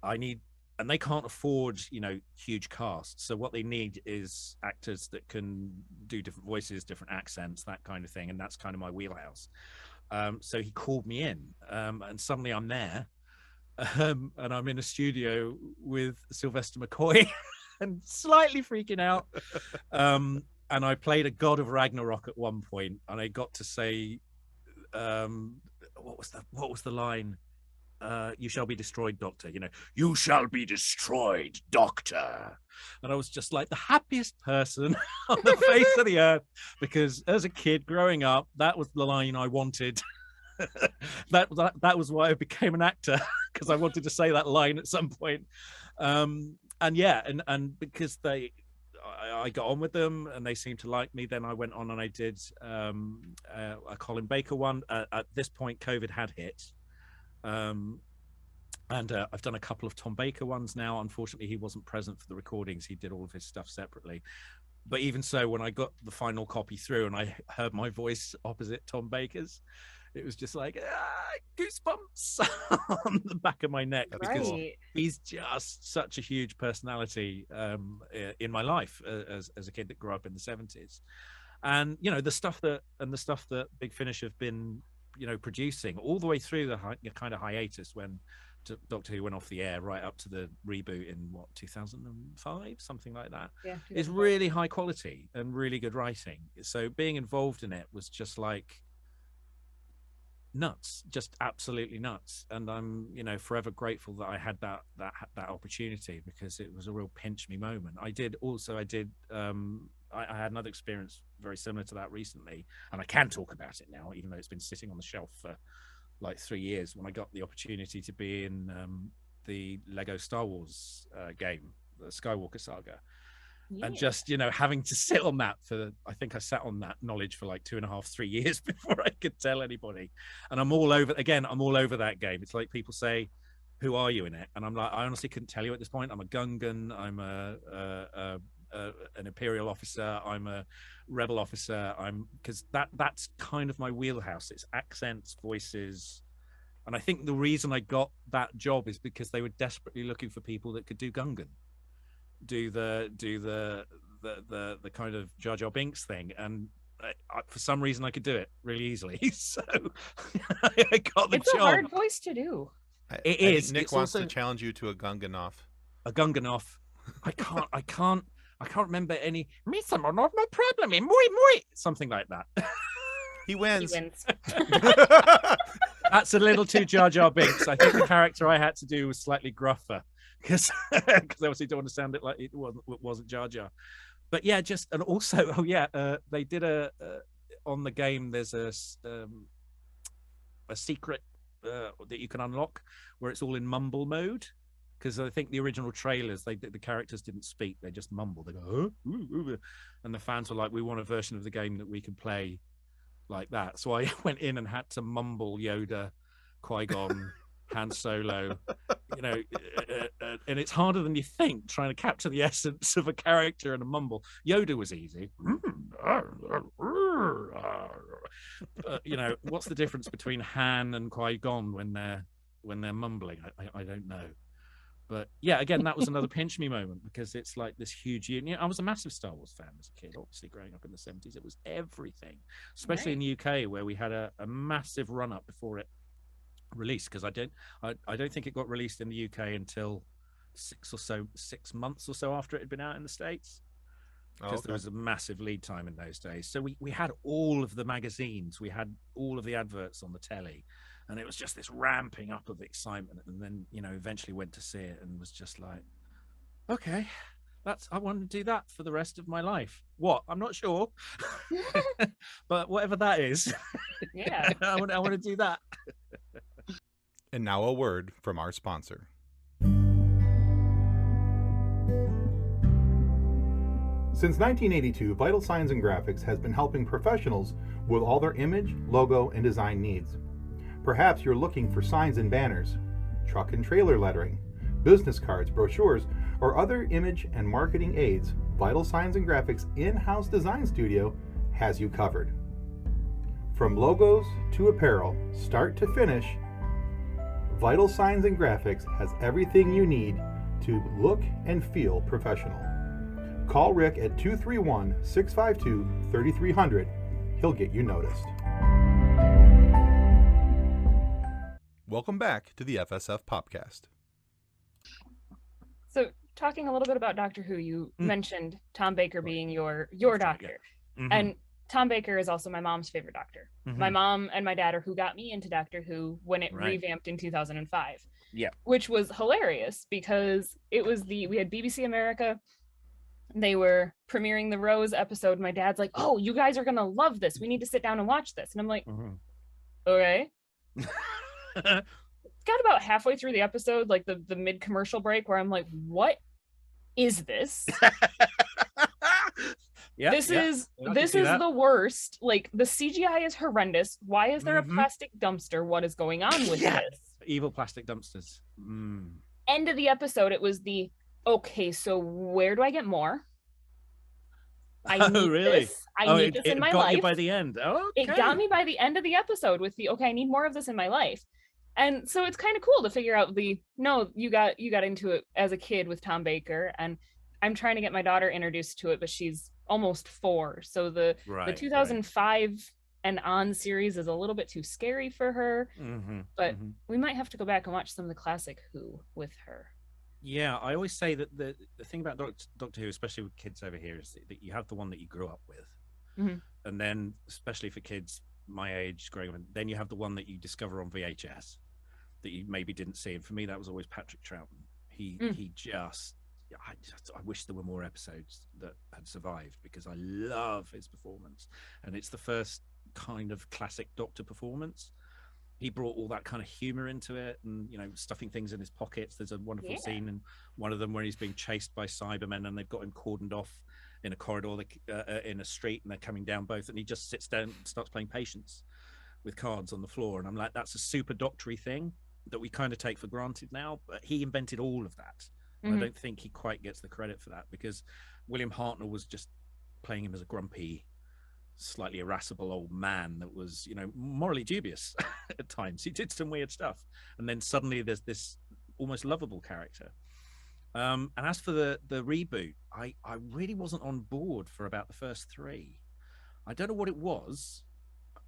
And they can't afford, huge casts. So what they need is actors that can do different voices, different accents, that kind of thing. And that's kind of my wheelhouse. So he called me in, and suddenly I'm there. And I'm in a studio with Sylvester McCoy and slightly freaking out. And I played a god of Ragnarok at one point, and I got to say, what was the line? You shall be destroyed, Doctor. You shall be destroyed, Doctor. And I was just like the happiest person on the face of the earth, because as a kid growing up, that was the line I wanted. that was why I became an actor, because I wanted to say that line at some point. And because I got on with them and they seemed to like me, then I went on and I did a Colin Baker one. At this point, COVID had hit. And I've done a couple of Tom Baker ones now. Unfortunately, he wasn't present for the recordings. He did all of his stuff separately. But even so, when I got the final copy through and I heard my voice opposite Tom Baker's, it was just like goosebumps on the back of my neck, because he's just such a huge personality in my life as a kid that grew up in the 70s. And the stuff that Big Finish have been producing all the way through the kind of hiatus when Doctor Who went off the air, right up to the reboot in 2005, something like that. Yeah, is really high quality and really good writing. So being involved in it was just like nuts, just absolutely nuts. And I'm forever grateful that I had that opportunity, because it was a real pinch me moment. I had another experience very similar to that recently, and I can talk about it now, even though it's been sitting on the shelf for like 3 years, when I got the opportunity to be in the Lego Star Wars game, the Skywalker Saga. Yeah. And just having to sit on that I think I sat on that knowledge for like 2.5-3 years before I could tell anybody. And I'm all over that game. It's like people say, who are you in it? And I'm like, I honestly couldn't tell you at this point. I'm a Gungan, I'm an Imperial officer, I'm a Rebel officer, because that's kind of my wheelhouse. It's accents, voices. And I think the reason I got that job is because they were desperately looking for people that could do Gungan, do the kind of Jar Jar Binks thing, and for some reason I could do it really easily. So I got the job. It's a hard voice to do. It is. Nick wants to challenge you to a Gunganoff. A Gunganoff. I can't remember any. Me someone, no problem. Muy. Something like that. He wins. That's a little too Jar Jar Binks. I think the character I had to do was slightly gruffer, because I obviously don't want to sound it like it wasn't Jar Jar. But yeah, and also, they did on the game. There's a secret that you can unlock where it's all in mumble mode. Because I think the original trailers, the characters didn't speak; they just mumbled. They go, oh, ooh, ooh. And the fans were like, "We want a version of the game that we can play like that." So I went in and had to mumble Yoda, Qui-Gon, Han Solo, and it's harder than you think trying to capture the essence of a character in a mumble. Yoda was easy. What's the difference between Han and Qui-Gon when they're mumbling? I don't know. But yeah, again, that was another pinch me moment, because it's like this huge union. I was a massive Star Wars fan as a kid, obviously growing up in the 70s. It was everything, especially in the UK, where we had a massive run up before it released, because I don't think it got released in the UK until 6 months or so after it had been out in the States, because there was a massive lead time in those days. So we had all of the magazines, we had all of the adverts on the telly, and it was just this ramping up of excitement. And then eventually went to see it and was just like, Okay, I want to do that for the rest of my life. What? I'm not sure, but whatever that is, Yeah. I want to do that. And now a word from our sponsor. Since 1982, Vital Signs and Graphics has been helping professionals with all their image, logo, and design needs. Perhaps you're looking for signs and banners, truck and trailer lettering, business cards, brochures, or other image and marketing aids. Vital Signs and Graphics in-house design studio has you covered. From logos to apparel, start to finish, Vital Signs and Graphics has everything you need to look and feel professional. Call Rick at 231-652-3300. He'll get you noticed. Welcome back to the FSF Popcast. So, talking a little bit about Doctor Who, you mentioned Tom Baker being your doctor. Mm-hmm. And Tom Baker is also my mom's favorite doctor. Mm-hmm. My mom and my dad are who got me into Doctor Who when it revamped in 2005. Yeah. Which was hilarious because we had BBC America. They were premiering the Rose episode. My dad's like, "Oh, you guys are going to love this. We need to sit down and watch this." And I'm like, okay. Got about halfway through the episode, like the mid-commercial break, where I'm like, what is this? This is the worst. Like, the CGI is horrendous. Why is there a plastic dumpster? What is going on with this? Evil plastic dumpsters. End of the episode, it was okay, so where do I get more? I need this. I need this in my life. It got you by the end. Oh, okay. It got me by the end of the episode with I need more of this in my life. And so it's kind of cool to figure out you got into it as a kid with Tom Baker, and I'm trying to get my daughter introduced to it, but she's almost 4. So the 2005 and on series is a little bit too scary for her. But we might have to go back and watch some of the classic Who with her. Yeah, I always say that the thing about Doctor Who, especially with kids over here, is that you have the one that you grew up with. And then, especially for kids my age growing up, then you have the one that you discover on VHS that you maybe didn't see. And for me, that was always Patrick Troughton. I wish there were more episodes that had survived, because I love his performance. And it's the first kind of classic Doctor performance. He brought all that kind of humor into it, and stuffing things in his pockets. There's a wonderful scene in one of them where he's being chased by Cybermen, and they've got him cordoned off in a corridor in a street, and they're coming down both, and he just sits down and starts playing Patience with cards on the floor. And I'm like, that's a super doctory thing that we kind of take for granted now, but he invented all of that. And I don't think he quite gets the credit for that, because William Hartnell was just playing him as a grumpy, slightly irascible old man that was, morally dubious at times. He did some weird stuff, and then suddenly there's this almost lovable character. And as for the reboot, I really wasn't on board for about the first 3. I don't know what it was.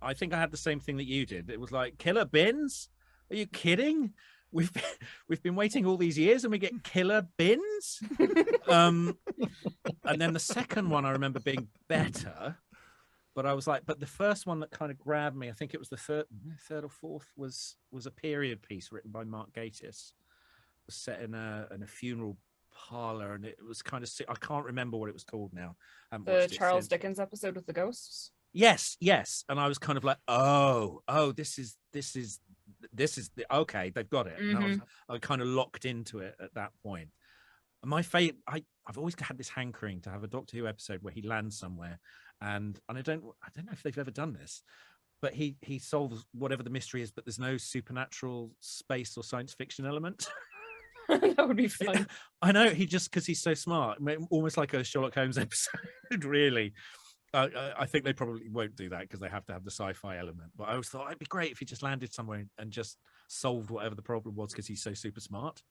I think I had the same thing that you did. It was like, killer bins? Are you kidding? We've been waiting all these years and we get killer bins. And then the second one I remember being better. But I was like, but the first one that kind of grabbed me, I think it was the third or fourth, was a period piece written by Mark Gatiss. It was set in a funeral parlor, and it was kind of, I can't remember what it was called now. The Charles Dickens episode with the ghosts. Yes. And I was kind of like, oh, this is okay, they've got it. And I kind of locked into it at that point. My favorite, I've always had this hankering to have a Doctor Who episode where he lands somewhere, and I don't know if they've ever done this, but he solves whatever the mystery is, but there's no supernatural space or science fiction element. That would be fun. I know, because he's so smart, almost like a Sherlock Holmes episode, really. I think they probably won't do that because they have to have the sci-fi element. But I always thought it'd be great if he just landed somewhere and just solved whatever the problem was, because he's so super smart,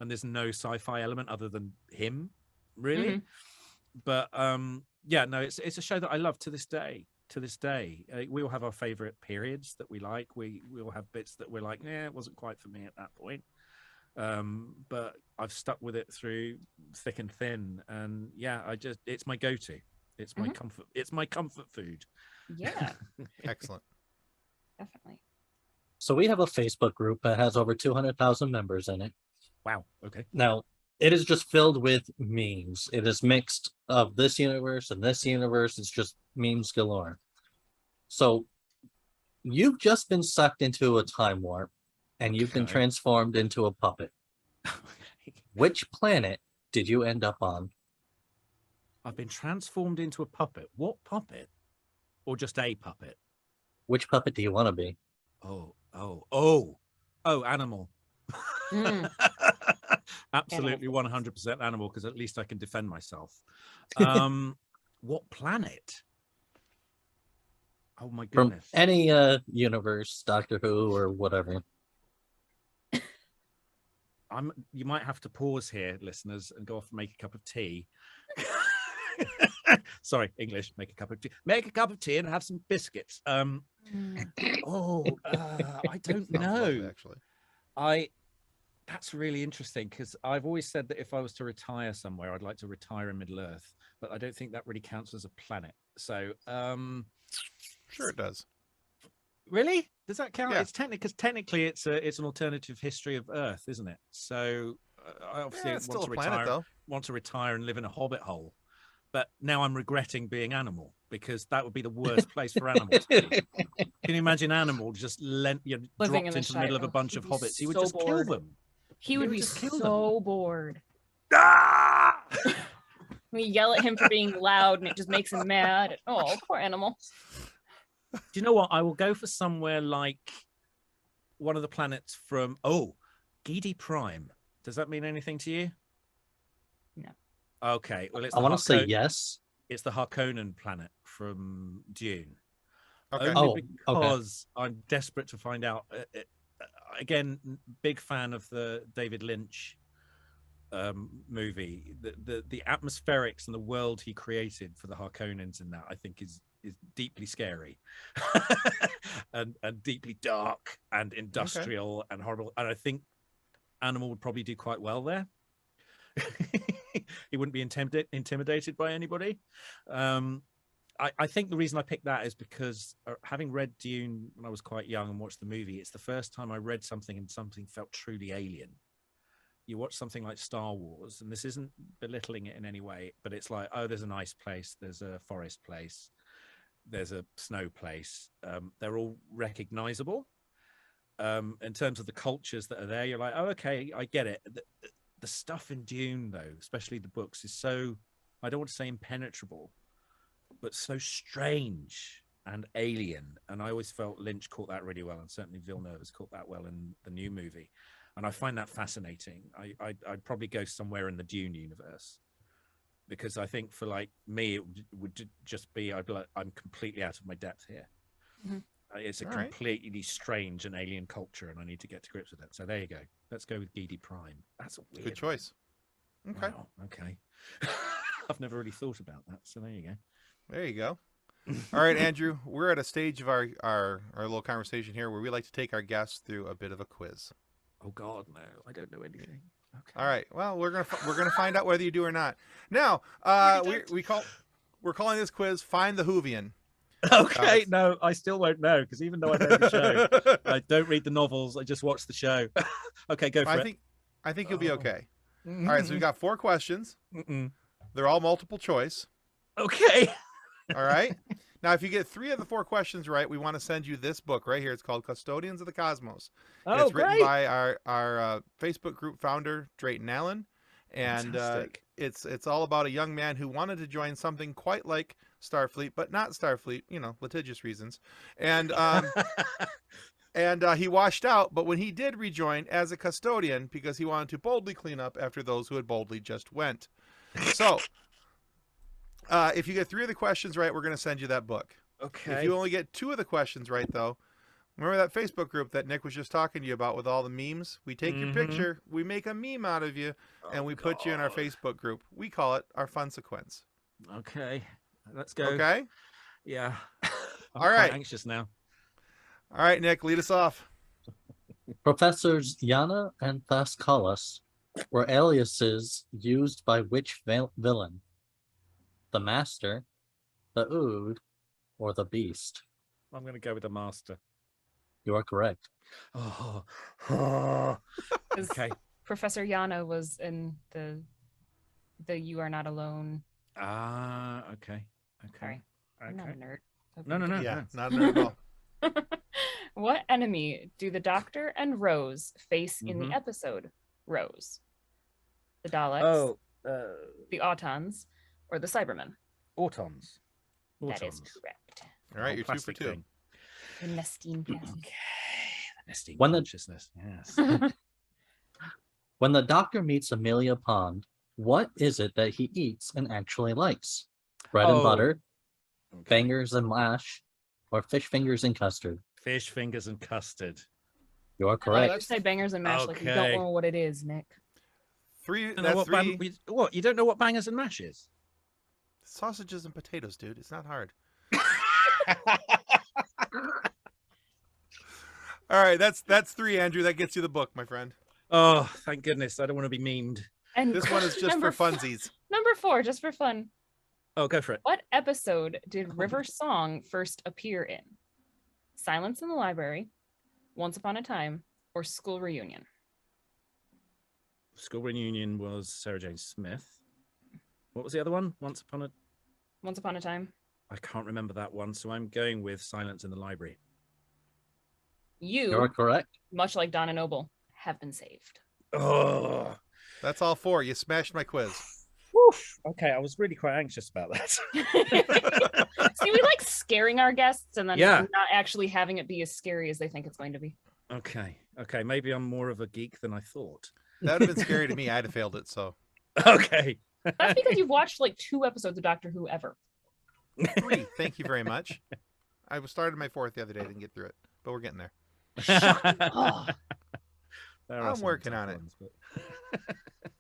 and there's no sci-fi element other than him, really. But it's a show that I love to this day. We all have our favorite periods that we like. We all have bits that we're like, it wasn't quite for me at that point. But I've stuck with it through thick and thin, and it's my go-to. It's my comfort. It's my comfort food. Yeah. Excellent. Definitely. So we have a Facebook group that has over 200,000 members in it. Wow. Okay. Now, It is just filled with memes. It is mixed of this universe and this universe. It's just memes galore. So you've just been sucked into a time warp, and you've been Okay. transformed into a puppet. Which planet did you end up on? I've been transformed into a puppet. What puppet? Or just a puppet? Which puppet do you want to be? Animal. Mm. Absolutely 100% animal, because at least I can defend myself. What planet? Oh my From goodness. any universe, Doctor Who or whatever. You might have to pause here, listeners, and go off and make a cup of tea. Sorry, English. Make a cup of tea. Make a cup of tea and have some biscuits. I don't Sounds lovely, know. actually. That's really interesting, because I've always said that if I was to retire somewhere, I'd like to retire in Middle Earth, but I don't think that really counts as a planet. So, Sure it does. really, does that count? Yeah. It's technically it's an alternative history of Earth, isn't it? So, I obviously It's still want a to planet, retire. though. Want to retire and live in a hobbit hole, but now I'm regretting being animal, because that would be the worst place for animals to be. Can you imagine animal just Living dropped in the into the middle of a Shire. bunch of He'd be hobbits? He would so just kill bored. them. He would would be just kill them. so bored. Ah! We yell at him for being loud, and it just makes him mad. Oh, poor animal. Do you know what? I will go for somewhere like one of the planets from Geedy Prime. Does that mean anything to you? No. Okay. Well, I want to say yes. It's the Harkonnen planet from Dune. Okay. Only Oh, okay. because I'm desperate to find out. Again, big fan of the David Lynch movie. The atmospherics and the world he created for the Harkonnens in that, I think, is deeply scary and deeply dark and industrial and horrible. And I think Animal would probably do quite well there. He wouldn't be intimidated by anybody. I think the reason I picked that is because having read Dune when I was quite young and watched the movie, it's the first time I read something and something felt truly alien. You watch something like Star Wars, and this isn't belittling it in any way, but it's like, oh, there's an ice place, there's a forest place, there's a snow place. They're all recognizable. In terms of the cultures that are there, you're like, oh, okay, I get it. The stuff in Dune, though, especially the books, is so, I don't want to say impenetrable, but so strange and alien. And I always felt Lynch caught that really well, and certainly Villeneuve has caught that well in the new movie. And I find that fascinating. I'd probably go somewhere in the Dune universe, because I think for like me, it would just be, I'm completely out of my depth here. Mm-hmm. It's a All right. completely strange and alien culture, and I need to get to grips with it. So there you go. Let's go with Geedy Prime. That's a weird Good choice. one. Okay. Wow, okay. I've never really thought about that. So there you go. There you go. All right, Andrew, we're at a stage of our little conversation here where we like to take our guests through a bit of a quiz. Oh God, no! I don't know anything. Okay. All right. Well, we're gonna find out whether you do or not. Now, we're calling this quiz "Find the Whovian." Okay, no, I still won't know, because even though I know the show, I don't read the novels. I just watch the show. Okay, go for it. I think you'll be okay. Mm-hmm. All right. So we've got 4 questions. Mm-mm. They're all multiple choice. Okay. All right. Now, if you get 3 of the 4 questions right, we want to send you this book right here. It's called Custodians of the Cosmos. And Oh, it's written great. by our Facebook group founder, Drayton Allen. And Fantastic. it's all about a young man who wanted to join something quite like Starfleet, but not Starfleet, litigious reasons. And he washed out, but when he did rejoin as a custodian, because he wanted to boldly clean up after those who had boldly just went. So, if you get 3 of the questions right, we're going to send you that book. Okay. If you only get 2 of the questions right, though, remember that Facebook group that Nick was just talking to you about with all the memes? We take your picture, we make a meme out of you, and we put you in our Facebook group. We call it our fun sequence. Okay. Let's go. Okay? Yeah. I'm All right. quite anxious now. All right, Nick, lead us off. Professors Yana and Thascalas were aliases used by which villain? The Master, the Ood, or the Beast? I'm going to go with the Master. You are correct. Oh. Is Okay. Professor Yana was in the You Are Not Alone. Okay. Sorry, I'm not a nerd. No. Yeah, not a nerd at all. What enemy do the Doctor and Rose face in the episode Rose? The Daleks, the Autons, or the Cybermen? Autons. That is correct. All right, you're 2 for 2. Thing. The Nestine Castle. Okay. The Nestine When the- consciousness. Yes. When the Doctor meets Amelia Pond, what is it that he eats and actually likes? Bread and butter, fingers and mash, or fish fingers and custard? Fish fingers and custard. You're I correct. like to say bangers and mash like you don't Okay. know what it is, Nick. 3. You know That's what, 3 what? You don't know what bangers and mash is? sausages and potatoes, dude. It's not hard. All right, that's 3, Andrew. That gets you the book, my friend. Oh, thank goodness. I don't want to be memed. And This one is just number for funsies. Number 4, just for fun. Oh, go for it. What episode did River Song first appear in? Silence in the Library, Once Upon a Time, or School Reunion? School Reunion was Sarah Jane Smith. What was the other one? Once Upon a Time. I can't remember that one, so I'm going with Silence in the Library. You're You, correct. much like Donna Noble, have been saved. Oh, That's all 4. You smashed my quiz. okay. I was really quite anxious about that. See, we like scaring our guests and then Yeah. not actually having it be as scary as they think it's going to be. Okay. Maybe I'm more of a geek than I thought. That would have been scary to me. I'd have failed it. So Okay. That's because you've watched like 2 episodes of Doctor Who ever. 3. Thank you very much. I started my 4th the other day. Didn't get through it, but we're getting there. Oh, There are I'm some working tough on it. ones, but-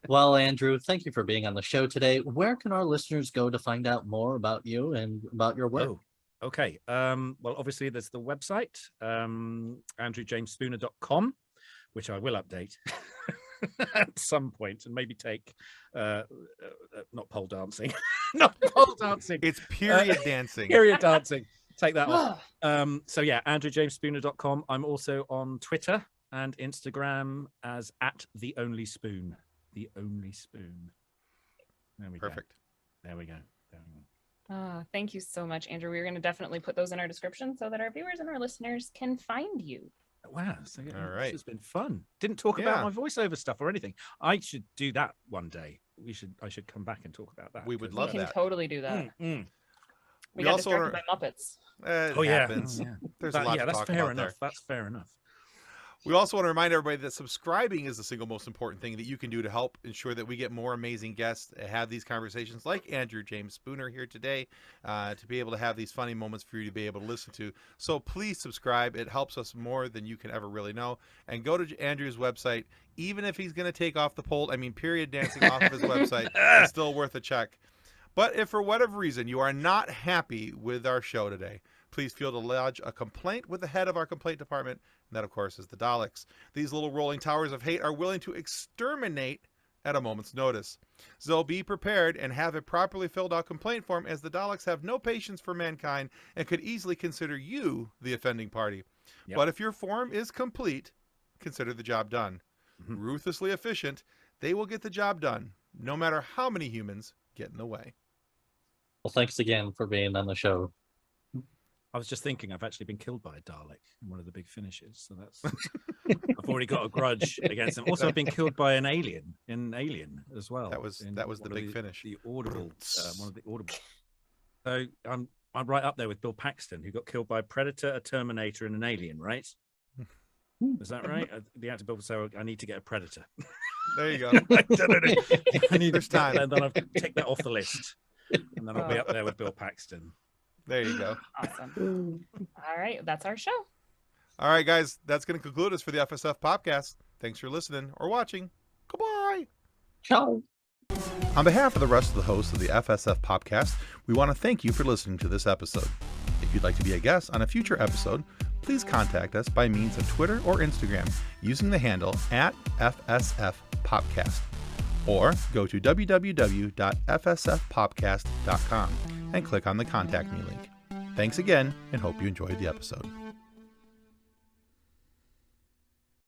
Well, Andrew, thank you for being on the show today. Where can our listeners go to find out more about you and about your work? Oh, okay. Well, obviously, there's the website, andrewjamespooner.com, which I will update at some point and maybe take, not pole dancing, not pole dancing, It's period dancing. period dancing. Take that off. So yeah, andrewjamespooner.com. I'm also on Twitter and Instagram as @theonlyspoon. The Only Spoon. There we Perfect. go. There we go. thank you so much, Andrew. We're going to definitely put those in our description so that our viewers and our listeners can find you. Wow. So, yeah, All right. This has been fun. Didn't talk Yeah. about my voiceover stuff or anything. I should do that one day. I should come back and talk about that. We would 'cause, love We can that. totally do that. Mm. We We got also distracted are- by Muppets. It Oh yeah. happens. Oh, yeah. There's a lot to that's talk fair about enough. there. That's fair enough. We also want to remind everybody that subscribing is the single most important thing that you can do to help ensure that we get more amazing guests, have these conversations like Andrew James Spooner here today, to be able to have these funny moments for you to be able to listen to. So please subscribe. It helps us more than you can ever really know. And go to Andrew's website. Even if he's going to take off the period dancing off of his website, it's still worth a check. But if for whatever reason you are not happy with our show today, please feel to lodge a complaint with the head of our complaint department, and that, of course, is the Daleks. These little rolling towers of hate are willing to exterminate at a moment's notice. So be prepared and have a properly filled out complaint form, as the Daleks have no patience for mankind and could easily consider you the offending party. Yep. But if your form is complete, consider the job done. Mhm. Ruthlessly efficient, they will get the job done, no matter how many humans get in the way. Well, thanks again for being on the show. I was just thinking, I've actually been killed by a Dalek in one of the big finishes, so that's I've already got a grudge against him. Also, I've been killed by an alien in Alien as well. That was in the one of big finish. The audible, one of the audible. So I'm right up there with Bill Paxton, who got killed by a predator, a Terminator, and an alien. Right? Is that right? The actor Bill. So I need to get a predator. There you go. I need There's time. And then I'll take that off the list, and then I'll be up there with Bill Paxton. There you go. Awesome. All right, that's our show. All right, guys, that's going to conclude us for the FSF Podcast. Thanks for listening or watching. Goodbye. Ciao. On behalf of the rest of the hosts of the FSF Podcast, we want to thank you for listening to this episode. If you'd like to be a guest on a future episode, please contact us by means of Twitter or Instagram using the handle @FSFPopcast, or go to www.fsfpopcast.com and click on the Contact Me link. Thanks again, and hope you enjoyed the episode.